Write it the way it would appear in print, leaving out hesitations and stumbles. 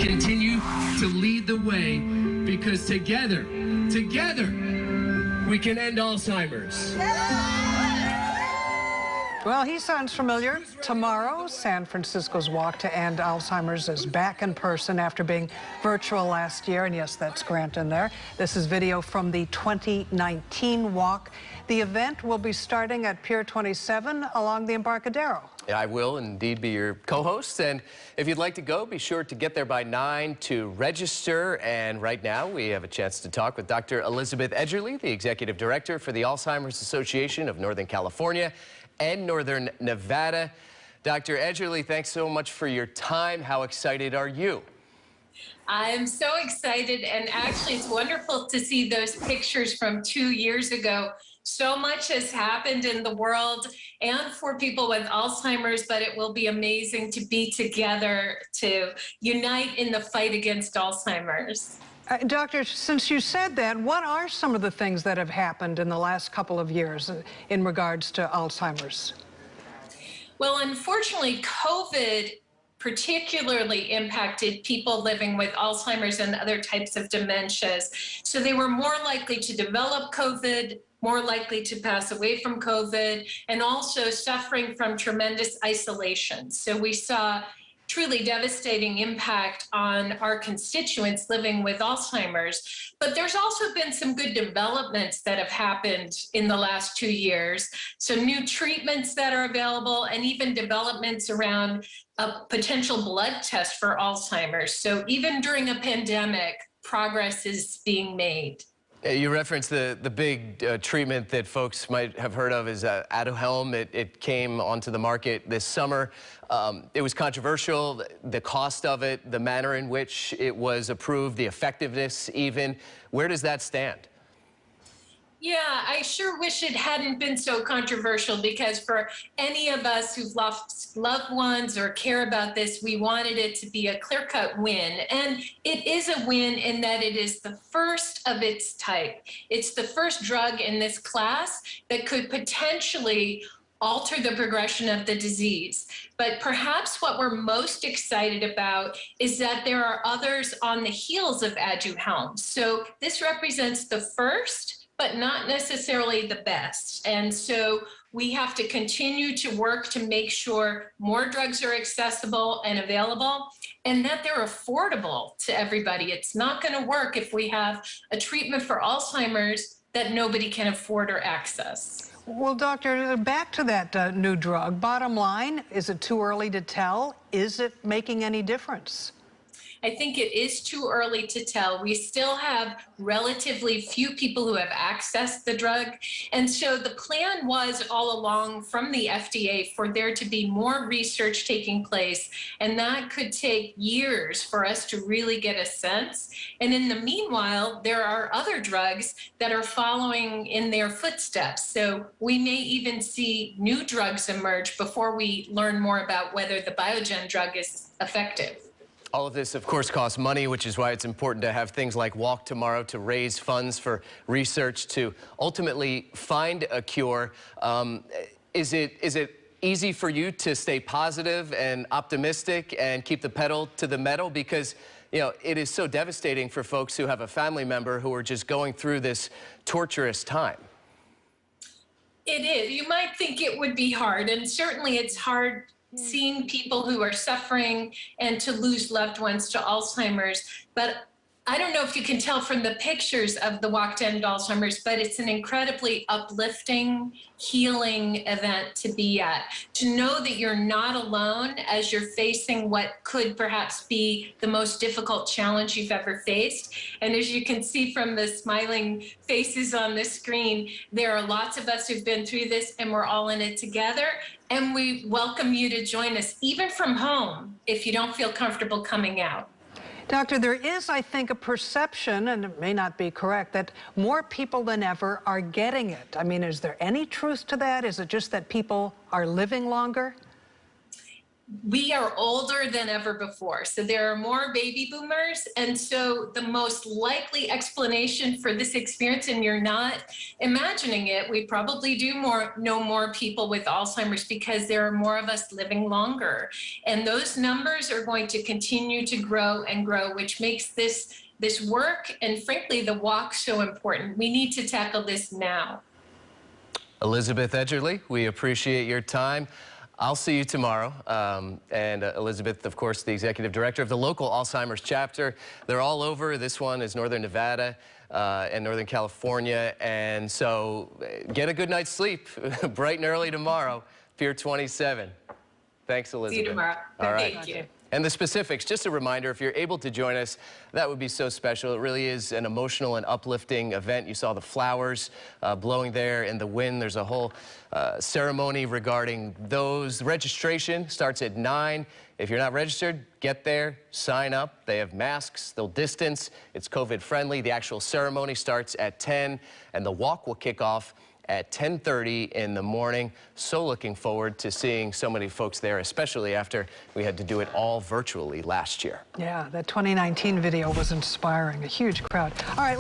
continue to lead the way, because together, we can end Alzheimer's. Well, he sounds familiar. Tomorrow, San Francisco's walk to end Alzheimer's is back in person after being virtual last year. And yes, that's Grant in there. This is video from the 2019 walk. The event will be starting at Pier 27 along the Embarcadero. Yeah, I will indeed be your co-host. And if you'd like to go, be sure to get there by 9 to register. And right now, we have a chance to talk with Dr. Elizabeth Edgerly, the Executive Director for the Alzheimer's Association of Northern California and Northern Nevada. Dr. Edgerly, thanks so much for your time. How excited are you? I'm so excited, and actually it's wonderful to see those pictures from 2 years ago. So much has happened in the world and for people with Alzheimer's, but it will be amazing to be together to unite in the fight against Alzheimer's. Doctor, since you said that, what are some of the things that have happened in the last couple of years in regards to Alzheimer's? Well, unfortunately, COVID particularly impacted people living with Alzheimer's and other types of dementias. So they were more likely to develop COVID, more likely to pass away from COVID, and also suffering from tremendous isolation. So we saw truly devastating impact on our constituents living with Alzheimer's. But there's also been some good developments that have happened in the last 2 years. So new treatments that are available, and even developments around a potential blood test for Alzheimer's. So even during a pandemic, progress is being made. You referenced the big treatment that folks might have heard of is Aduhelm. It came onto the market this summer. It was controversial, the cost of it, the manner in which it was approved, the effectiveness even. Where does that stand? Yeah, I sure wish it hadn't been so controversial, because for any of us who've lost loved ones or care about this, we wanted it to be a clear-cut win. And it is a win in that it is the first of its type. It's the first drug in this class that could potentially alter the progression of the disease. But perhaps what we're most excited about is that there are others on the heels of Aduhelm. So this represents the first, but not necessarily the best. And so we have to continue to work to make sure more drugs are accessible and available, and that they're affordable to everybody. It's not going to work if we have a treatment for Alzheimer's that nobody can afford or access. Well, doctor, back to that new drug. Bottom line, is it too early to tell? Is it making any difference? I think it is too early to tell. We still have relatively few people who have accessed the drug. And so the plan was all along from the FDA for there to be more research taking place. And that could take years for us to really get a sense. And in the meanwhile, there are other drugs that are following in their footsteps. So we may even see new drugs emerge before we learn more about whether the Biogen drug is effective. All of this, of course, costs money, which is why it's important to have things like Walk Tomorrow to raise funds for research to ultimately find a cure. Is it easy for you to stay positive and optimistic and keep the pedal to the metal? Because, you know, it is so devastating for folks who have a family member who are just going through this torturous time. It is. You might think it would be hard, and certainly it's hard seeing people who are suffering and to lose loved ones to Alzheimer's. But I don't know if you can tell from the pictures of the Walk to End Alzheimer's, but it's an incredibly uplifting, healing event to be at. To know that you're not alone as you're facing what could perhaps be the most difficult challenge you've ever faced. And as you can see from the smiling faces on the screen, there are lots of us who've been through this, and we're all in it together. And we welcome you to join us, even from home, if you don't feel comfortable coming out. Doctor, there is, I think, a perception, and it may not be correct, that more people than ever are getting it. I mean, is there any truth to that? Is it just that people are living longer? we are older than ever before. So there are more baby boomers. And so the most likely explanation for this experience, and you're not imagining it, we probably do know more people with Alzheimer's because there are more of us living longer. And those numbers are going to continue to grow and grow, which makes this work and frankly the walk so important. We need to tackle this now. Elizabeth Edgerly, we appreciate your time. I'll see you tomorrow. And Elizabeth, of course, the executive director of the local Alzheimer's chapter. They're all over. This one is Northern Nevada and Northern California. And so get a good night's sleep bright and early tomorrow, Pier 27. Thanks, Elizabeth. See you tomorrow. All right. Thank you. And the specifics, just a reminder, if you're able to join us, that would be so special. It really is an emotional and uplifting event. You saw the flowers blowing there in the wind. There's a whole ceremony regarding those. Registration starts at 9. If you're not registered, get there, sign up. They have masks, they'll distance. It's COVID friendly. The actual ceremony starts at 10, and the walk will kick off at 10:30 in the morning. So looking forward to seeing so many folks there, especially after we had to do it all virtually last year. Yeah, that 2019 video was inspiring, a huge crowd. All right.